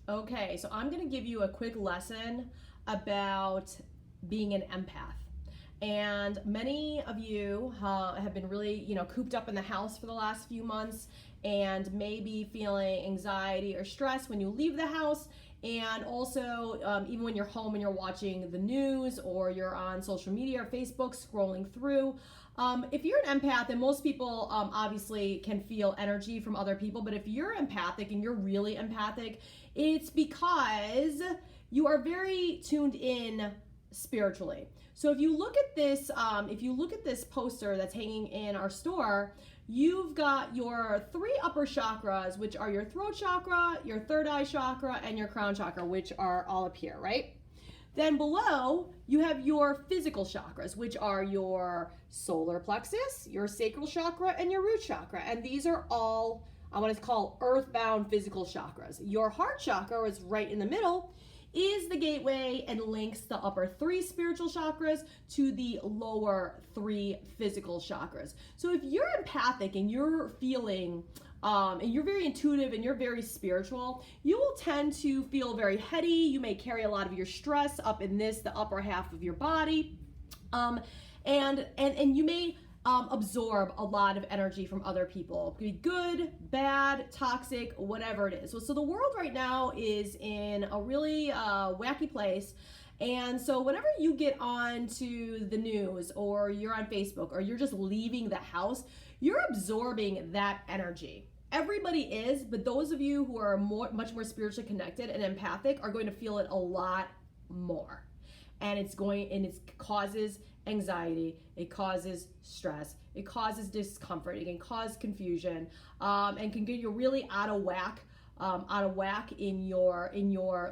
Okay, so I'm going to give you a quick lesson about being an empath. And many of you have been really, cooped up in the house for the last few months and maybe feeling anxiety or stress when you leave the house. And also, even when you're home and you're watching the news or you're on social media or Facebook scrolling through. If you're an empath, and most people obviously can feel energy from other people, but if you're empathic and you're really empathic, it's because you are very tuned in spiritually. So if you look at this poster that's hanging in our store, you've got your 3 upper chakras, which are your throat chakra, your third eye chakra, and your crown chakra, which are all up here, right? Then below, you have your physical chakras, which are your solar plexus, your sacral chakra, and your root chakra. And these are all, I want to call earthbound physical chakras. Your heart chakra is right in the middle, is the gateway and links the upper 3 spiritual chakras to the lower 3 physical chakras. So if you're empathic and you're feeling and you're very intuitive and you're very spiritual, you will tend to feel very heady. You may carry a lot of your stress up in the upper half of your body. And you may absorb a lot of energy from other people. It could be good, bad, toxic, whatever it is. So the world right now is in a really wacky place. And so whenever you get onto the news or you're on Facebook or you're just leaving the house, you're absorbing that energy. Everybody is, but those of you who are much more spiritually connected and empathic are going to feel it a lot more. And it causes anxiety, it causes stress, it causes discomfort, it can cause confusion, and can get you really out of whack in your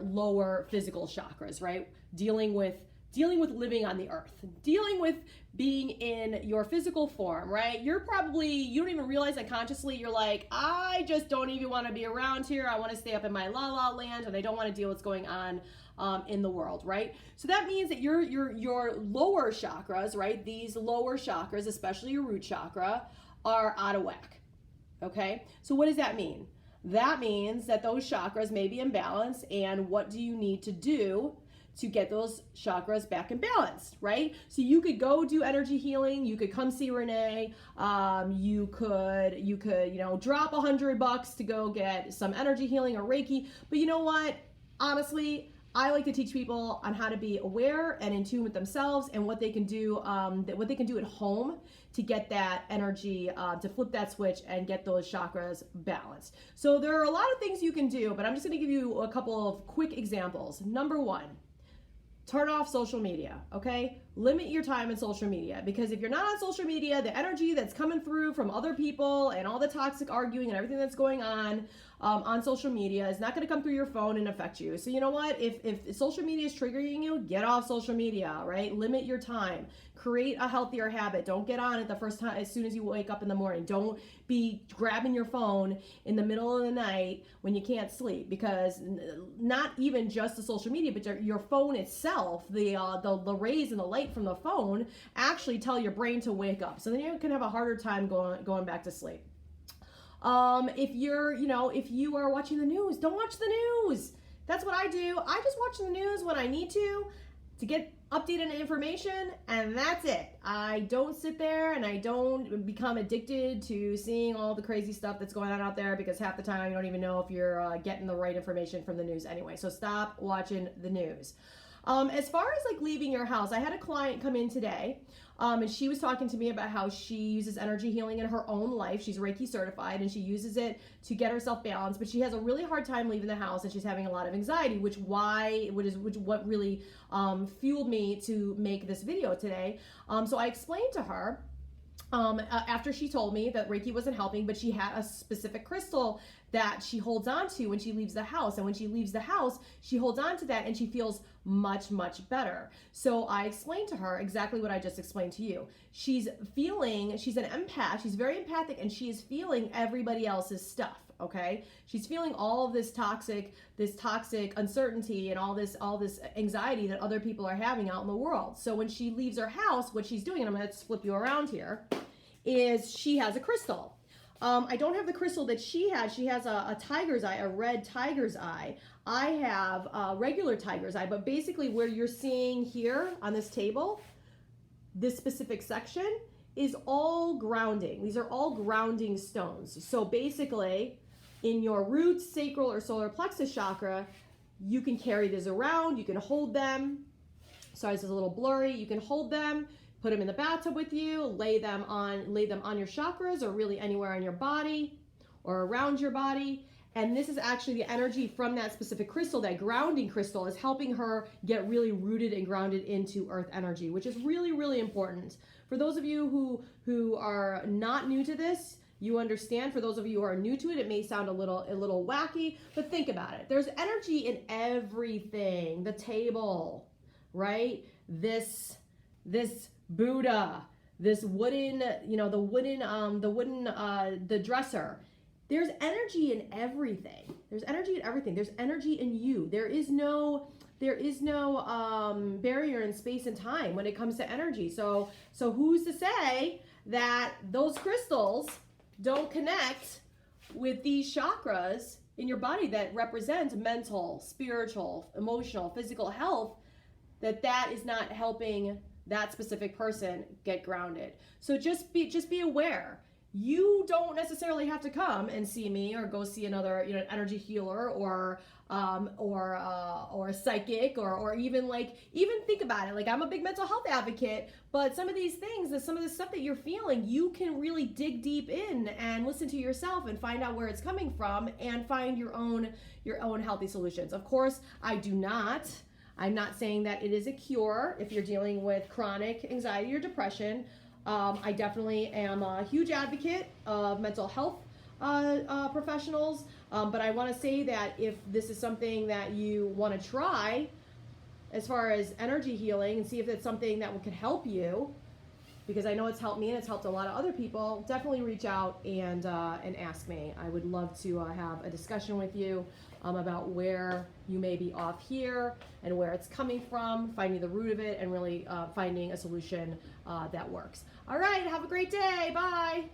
lower physical chakras, right? Dealing with living on the earth, dealing with being in your physical form, right? You don't even realize that consciously. You're like, I just don't even want to be around here. I want to stay up in my la la land, and I don't want to deal with what's going on in the world, right? So that means that your lower chakras, right? These lower chakras, especially your root chakra, are out of whack. Okay? So what does that mean? That means that those chakras may be imbalanced, and what do you need to do to get those chakras back in balance, right? So you could go do energy healing. You could come see Renee. You could drop $100 to go get some energy healing or Reiki. But you know what? Honestly, I like to teach people on how to be aware and in tune with themselves and what they can do, at home to get that energy, to flip that switch and get those chakras balanced. So there are a lot of things you can do, but I'm just going to give you a couple of quick examples. Number 1. Turn off social media, okay? Limit your time in social media, because if you're not on social media, the energy that's coming through from other people and all the toxic arguing and everything that's going on social media is not going to come through your phone and affect you. So you know what? If social media is triggering you, get off social media, right? Limit your time. Create a healthier habit. Don't get on it the first time as soon as you wake up in the morning. Don't be grabbing your phone in the middle of the night when you can't sleep, because not even just the social media, but your phone itself, the rays and the light from the phone actually tell your brain to wake up. So then you can have a harder time going back to sleep. If you are watching the news, don't watch the news. That's what I do. I just watch the news when I need to get updated information, and that's it. I don't sit there and I don't become addicted to seeing all the crazy stuff that's going on out there, because half the time you don't even know if you're getting the right information from the news anyway. So stop watching the news. As far as like leaving your house, I had a client come in today, and she was talking to me about how she uses energy healing in her own life. She's Reiki certified and she uses it to get herself balanced, but she has a really hard time leaving the house and she's having a lot of anxiety, which what really fueled me to make this video today. So I explained to her, after she told me that Reiki wasn't helping, but she had a specific crystal that she holds on to when she leaves the house. And when she leaves the house, she holds on to that and she feels much, much better. So I explained to her exactly what I just explained to you. She's an empath, she's very empathic, and she is feeling everybody else's stuff. Okay, she's feeling all of this toxic uncertainty and all this anxiety that other people are having out in the world. So when she leaves her house, what she's doing, and I'm going to flip you around here, is she has a crystal. I don't have the crystal that she has. She has a tiger's eye, a red tiger's eye. I have a regular tiger's eye, but basically where you're seeing here on this table, this specific section is all grounding. These are all grounding stones. So basically, in your root, sacral, or solar plexus chakra, you can carry these around, you can hold them. Sorry, this is a little blurry. You can hold them, put them in the bathtub with you, lay them on your chakras, or really anywhere on your body or around your body. And this is actually the energy from that specific crystal. That grounding crystal is helping her get really rooted and grounded into earth energy, which is really, really important. For those of you who are not new to this, you understand. For those of you who are new to it, it may sound a little wacky, but think about it. There's energy in everything. The table, right? This Buddha, this wooden, the dresser. There's energy in everything. There's energy in everything. There's energy in you. There is no barrier in space and time when it comes to energy. So who's to say that those crystals don't connect with these chakras in your body that represent mental, spiritual, emotional, physical health, that is not helping that specific person get grounded. So just be aware. You don't necessarily have to come and see me or go see another, energy healer or a psychic or even think about it. Like, I'm a big mental health advocate, but some of these things, some of the stuff that you're feeling, you can really dig deep in and listen to yourself and find out where it's coming from and find your own healthy solutions. Of course, I'm not saying that it is a cure if you're dealing with chronic anxiety or depression. I definitely am a huge advocate of mental health professionals, but I want to say that if this is something that you want to try as far as energy healing and see if it's something that could help you, because I know it's helped me and it's helped a lot of other people, definitely reach out and ask me. I would love to have a discussion with you about where you may be off here and where it's coming from, finding the root of it, and really finding a solution that works. All right, have a great day. Bye.